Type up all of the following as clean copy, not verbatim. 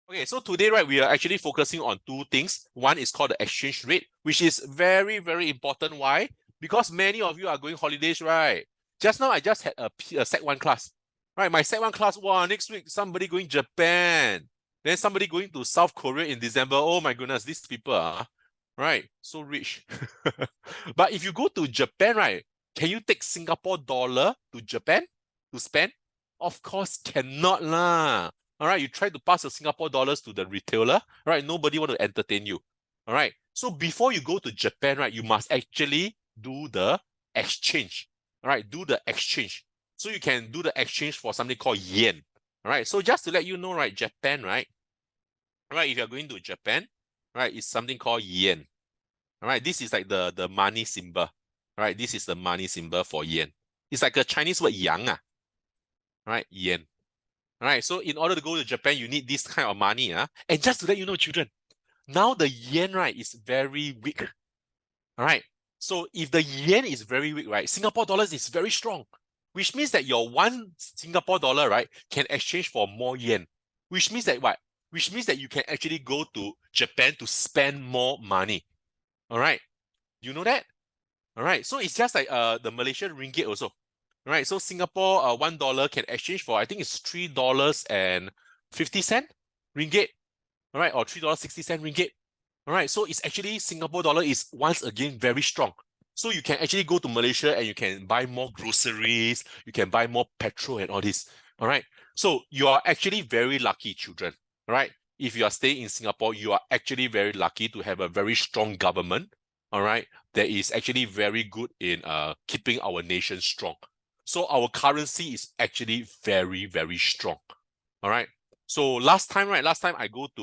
Okay, so today, right, we are actually focusing on two things. One is called the exchange rate, which is very, very important. Why? Because many of you are going holidays, right? Just now, I just had a Sec 1 class, right? My Sec 1 class, wow, next week, somebody going Japan. Then somebody going to South Korea in December. Oh my goodness, these people are, right, so rich. But if you go to Japan, right, can you take Singapore dollar to Japan to spend? Of course, cannot lah. All right, you try to pass your Singapore dollars to the retailer, right? Nobody want to entertain you. All right. So before you go to Japan, right, you must actually do the exchange. All right, do the exchange. So you can do the exchange for something called yen. All right. So just to let you know, right, Japan, right? All right, if you're going to Japan, right, it's something called yen. All right, this is like the money symbol. All right, this is the money symbol for yen. It's like a Chinese word yang, right? Yen. All right, so in order to go to Japan, you need this kind of money. And just to let you know, children, now the yen, right, is very weak. All right, so if the yen is very weak, right, Singapore dollars is very strong, which means that your one Singapore dollar, right, can exchange for more yen, which means that what? Which means that you can actually go to Japan to spend more money. All right, you know that? All right, so it's just like the Malaysian ringgit also. All right, so Singapore $1 can exchange for, I think it's $3.50 ringgit. All right, or $3.60 ringgit. All right, so it's actually Singapore dollar is once again very strong. So you can actually go to Malaysia and you can buy more groceries, you can buy more petrol and all this. All right, so you are actually very lucky, children. All right, if you are staying in Singapore, you are actually very lucky to have a very strong government. All right, that is actually very good in keeping our nation strong. So our currency is actually very, very strong. All right. So last time, right? Last time I went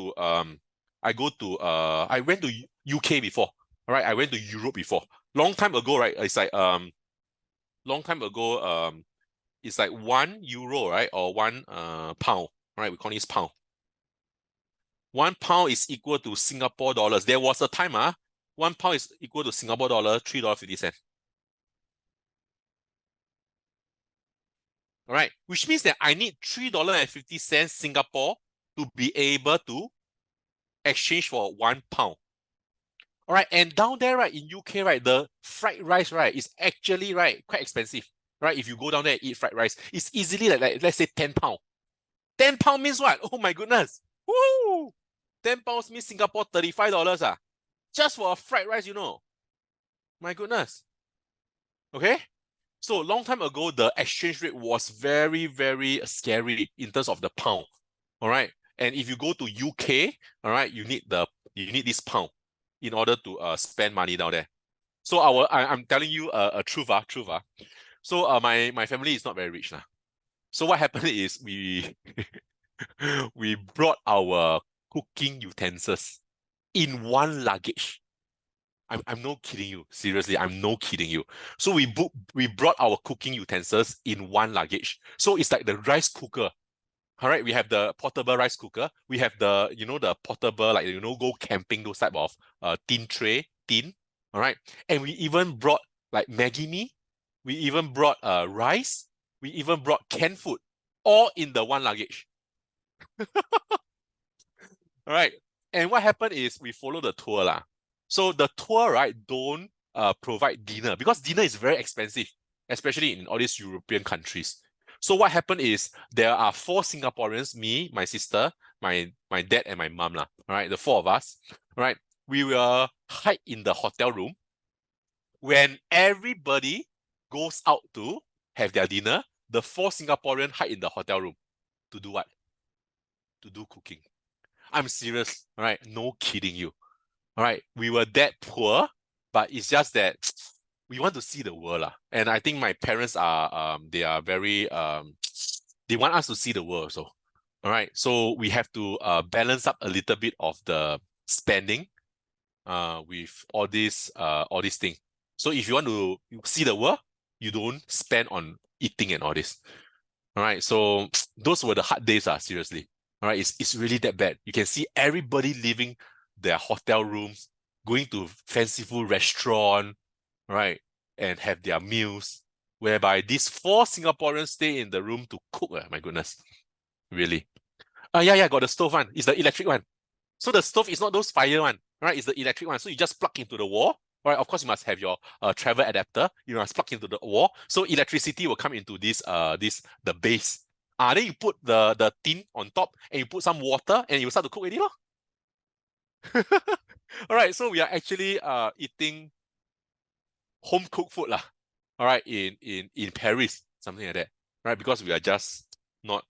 to UK before. All right, I went to Europe before. Long time ago, right? It's like long time ago, it's like €1, right? Or one pound. Right? We call this pound. £1 is equal to Singapore dollars. There was a time, £1 is equal to Singapore dollar, $3.50. All right, which means that I need $3.50 Singapore to be able to exchange for £1. All right, and down there, right, in UK, right, the fried rice, right, is actually, right, quite expensive, right? If you go down there and eat fried rice, it's easily like let's say £10. £10 means what? Oh my goodness. Woo! £10 means Singapore $35, just for a fried rice, you know. My goodness. Okay? So long time ago, the exchange rate was very, very scary in terms of the pound. All right. And if you go to UK, all right, you need this pound in order to spend money down there. So I'm telling you a truth. So my family is not very rich. So what happened is we we brought our cooking utensils in one luggage. I'm no kidding you. Seriously, I'm no kidding you. So we brought our cooking utensils in one luggage. So it's like the rice cooker. All right, we have the portable rice cooker. We have the portable, like, go camping, those type of tin tray, tin. All right. And we even brought like Maggie mee. We even brought rice. We even brought canned food, all in the one luggage. All right. And what happened is we follow the tour lah. So the tour, right, don't provide dinner because dinner is very expensive, especially in all these European countries. So what happened is there are 4 Singaporeans, me, my sister, my dad, and my mom lah. All right, the 4 of us. All right, we will hide in the hotel room. When everybody goes out to have their dinner, the 4 Singaporeans hide in the hotel room to do what? To do cooking. I'm serious, all right? No kidding you. All right, we were that poor, but it's just that we want to see the world lah. And I think my parents are they are very they want us to see the world. So, all right, so we have to balance up a little bit of the spending with all these things. So if you want to see the world, you don't spend on eating and all this. All right, so those were the hard days, seriously. All right, it's really that bad. You can see everybody leaving their hotel rooms, going to fanciful restaurant, right, and have their meals, whereby these 4 Singaporeans stay in the room to cook. My goodness, really. Yeah, got the stove one. It's the electric one. So the stove is not those fire one, right? It's the electric one. So you just plug into the wall. Right, of course you must have your travel adapter. You must plug into the wall, so electricity will come into the base. Then you put the tin on top, and you put some water, and you start to cook already, lor. All right, so we are actually eating home cooked food lah. All right, in Paris, something like that, right? Because we are just not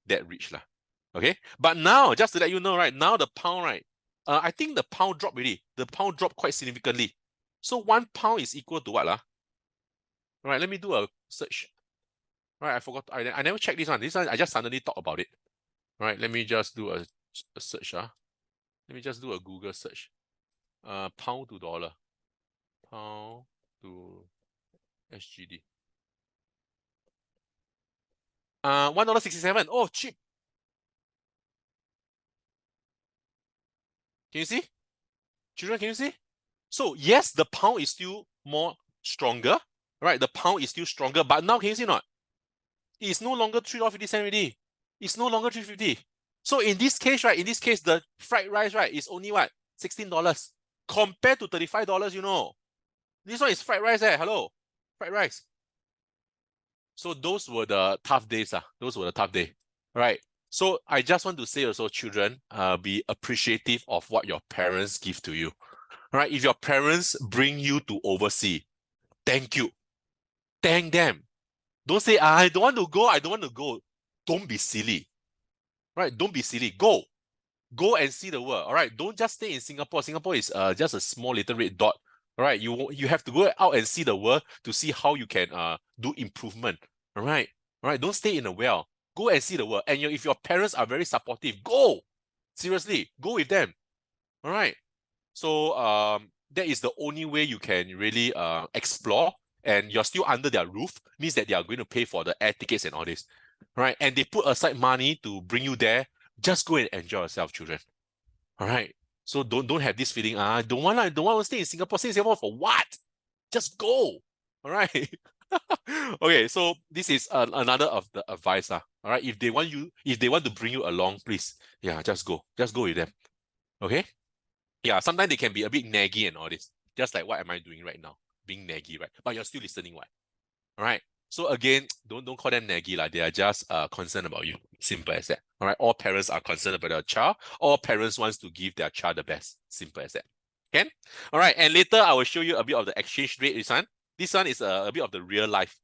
that rich lah. Okay, but now just to let you know, right now the pound, right? I think the pound dropped already. The pound dropped quite significantly. So 1 pound is equal to what lah? All right, let me do a search. Right, I forgot. I never checked this one. This one I just suddenly thought about it. All right, let me just do a search. Let me just do a Google search. Pound to dollar. Pound to SGD. $1.67. Oh, cheap. Can you see? Children, can you see? So yes, the pound is still more stronger, right? The pound is still stronger, but now can you see not? It's no longer $3.50 already. It's no longer $3.50. So in this case, right? In this case, the fried rice, right, is only what? $16 compared to $35. You know, this one is fried rice. Hello, fried rice. So those were the tough days. Those were the tough days, right? So I just want to say also, children, be appreciative of what your parents give to you. Right? If your parents bring you to overseas, thank you. Thank them. Don't say, I don't want to go, I don't want to go. Don't be silly. Right? Don't be silly. Go. Go and see the world. All right. Don't just stay in Singapore. Singapore is just a small little red dot. All right. You have to go out and see the world to see how you can do improvement. All right. All right. Don't stay in a well. Go and see the world. And if your parents are very supportive, go. Seriously, go with them. All right. So that is the only way you can really explore, and you're still under their roof, means that they are going to pay for the air tickets and all this, right? And they put aside money to bring you there. Just go and enjoy yourself, children. All right. So don't have this feeling. I don't want to stay in Singapore. Stay in Singapore for what? Just go. All right. Okay. So this is another of the advice. All right. If they want to bring you along, please, yeah, just go. Just go with them. Okay. Yeah, sometimes they can be a bit naggy and all this. Just like what am I doing right now? Being naggy, right? But you're still listening, what? All right. So again, don't call them naggy, like they are just concerned about you. Simple as that. All right. All parents are concerned about their child. All parents wants to give their child the best. Simple as that. Okay? All right. And later I will show you a bit of the exchange rate. This one is a bit of the real life.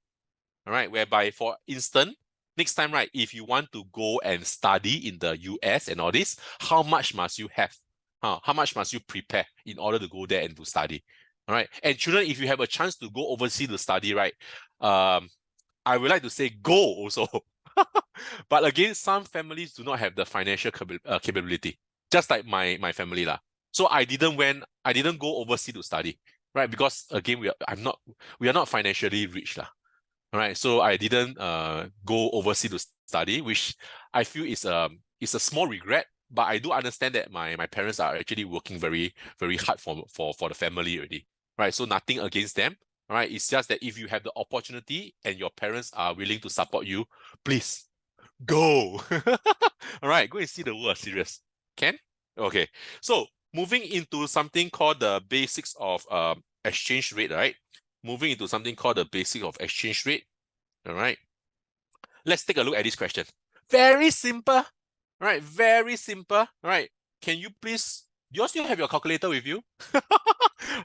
All right. Whereby, for instance, next time, right, if you want to go and study in the US and all this, how much must you have? How much must you prepare in order to go there and to study? All right. And children, if you have a chance to go overseas to study, right, I would like to say go also. But again, some families do not have the financial capability, just like my family lah. So I didn't go overseas to study, right? Because again, we are not financially rich lah. All right, so I didn't go overseas to study, which I feel is a small regret. But I do understand that my parents are actually working very, very hard for the family already. Right. So nothing against them. All right. It's just that if you have the opportunity and your parents are willing to support you, please go. All right, go and see the world. Serious. Can? Okay. So moving into something called the basics of exchange rate, right? Moving into something called the basic of exchange rate. All right. Let's take a look at this question. Very simple. Right, very simple. All right. Can you please, do you still have your calculator with you?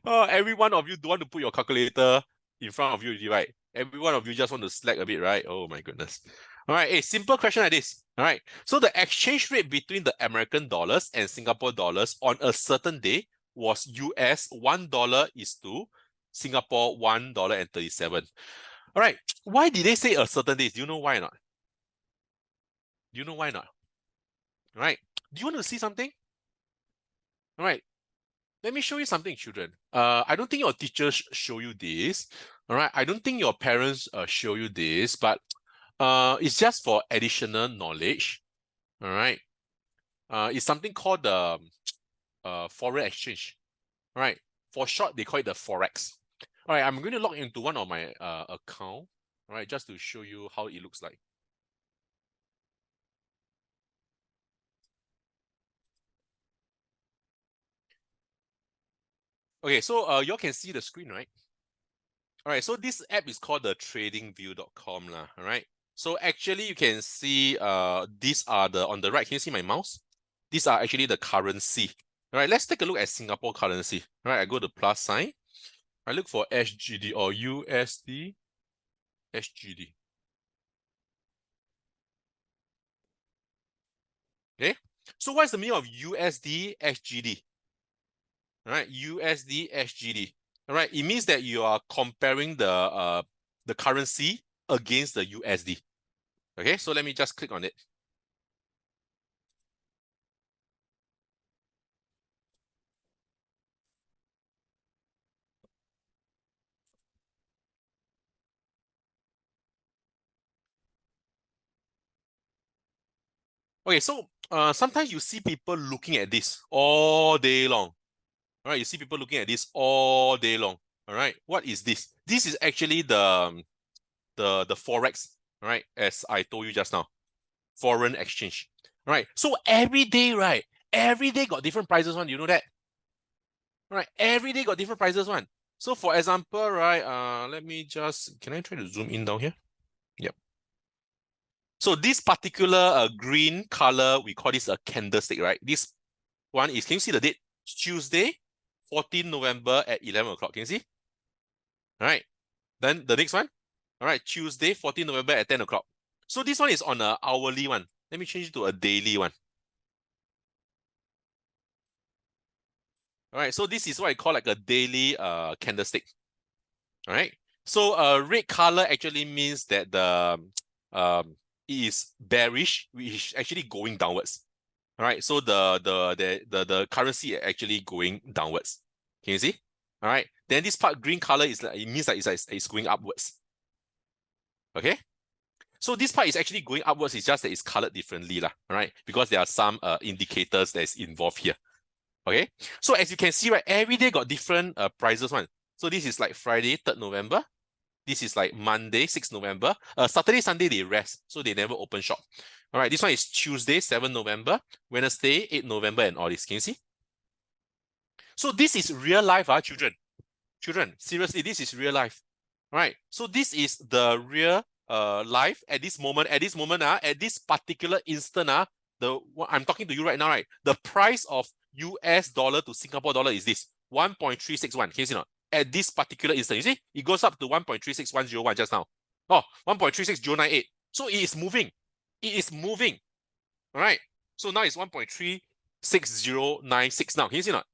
Every one of you don't want to put your calculator in front of you, right? Every one of you just want to slack a bit, right? Oh my goodness. All right, a simple question like this. All right. So the exchange rate between the American dollars and Singapore dollars on a certain day was US $1 is to Singapore $1.37. All right. Why did they say a certain day? Do you know why not? Do you know why not? All right. Do you want to see something? All right. Let me show you something, children. I don't think your teachers show you this. All right. I don't think your parents show you this, but it's just for additional knowledge. All right. It's something called the foreign exchange. All right. For short, they call it the Forex. All right. I'm going to log into one of my account. All right. Just to show you how it looks like. Okay, so you all can see the screen, right? All right, so this app is called the tradingview.com lah. All right. So actually you can see these are the on the right. Can you see my mouse? These are actually the currency. All right, let's take a look at Singapore currency. All right, I go to plus sign. I look for SGD or USD SGD. Okay. So what's the meaning of USD SGD? All right, USD SGD. All right, it means that you are comparing the currency against the USD. Okay, so let me just click on it. Okay, so sometimes you see people looking at this all day long. All right, you see people looking at this all day long. All right, what is this? This is actually the forex. All right, as I told you just now, foreign exchange. All right, so every day, right? Every day got different prices one. You know that? All right, every day got different prices one. So for example, right? Let me just can I try to zoom in down here? Yep. So this particular green color, we call this a candlestick, right? This one is, can you see the date? Tuesday, 14 November at 11 o'clock. Can you see? All right. Then the next one. All right, Tuesday, 14 November at 10 o'clock. So this one is on an hourly one. Let me change it to a daily one. All right, so this is what I call like a daily candlestick. All right. So red color actually means that the it is bearish, which is actually going downwards. All right. So the currency actually going downwards. Can you see? All right. Then this part green color is like, it means that it's going upwards. Okay. So this part is actually going upwards. It's just that it's colored differently lah. All right. Because there are some indicators that's involved here. Okay. So as you can see, right, every day got different prices one. So this is like Friday, 3rd November. This is like Monday, 6th November. Saturday, Sunday, they rest. So they never open shop. All right, this one is Tuesday, 7th November. Wednesday, 8th November, and all this. Can you see? So this is real life, children. Children, seriously, this is real life. All right, so this is the real life at this moment. At this particular instant, I'm talking to you right now, right? The price of US dollar to Singapore dollar is this 1.361. Can you see not? At this particular instant, you see, it goes up to 1.36101 just now. Oh, 1.36098. So it is moving. It is moving. All right. So now it's 1.36096 now. Can you see not?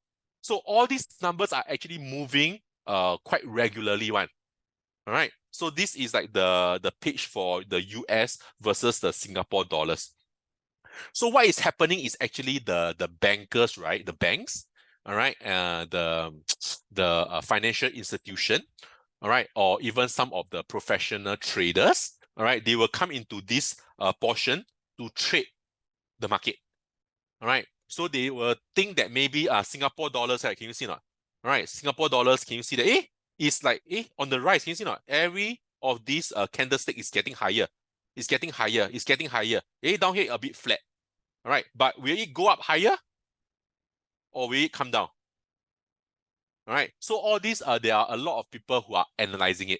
So all these numbers are actually moving quite regularly one. All right. So this is like the page for the US versus the Singapore dollars. So what is happening is actually the bankers, right? The banks, all right, the financial institution, all right, or even some of the professional traders, all right, they will come into this portion to trade the market, all right. So they will think that maybe Singapore dollars, right? Can you see not? All right, Singapore dollars, can you see that? It's like on the rise. Can you see not? Every of these candlestick is getting higher. It's getting higher. It's getting higher. Down here a bit flat. All right, but will it go up higher or will it come down? All right, so all these there are a lot of people who are analyzing it.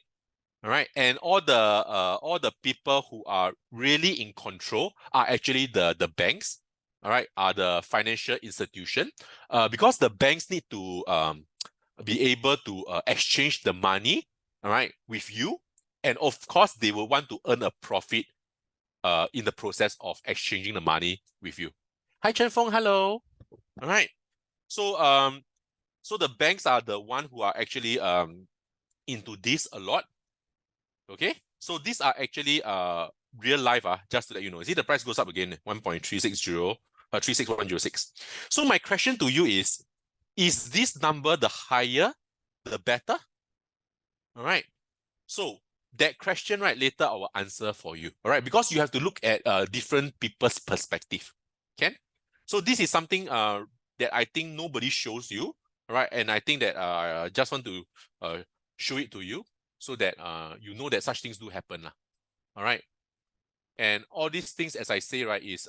All right, and all the people who are really in control are actually the banks. All right, are the financial institution. Because the banks need to be able to exchange the money, all right, with you, and of course they will want to earn a profit in the process of exchanging the money with you. Hi Chen Feng, hello. All right. So the banks are the one who are actually into this a lot. Okay. So these are actually real life, just to let you know. See the price goes up again, 36106. So my question to you is this number the higher, the better? All right. So that question, right, later I will answer for you. All right, because you have to look at different people's perspective. Okay? So this is something that I think nobody shows you. All right, and I think that I just want to show it to you so that you know that such things do happen. All right. And all these things, as I say, right, is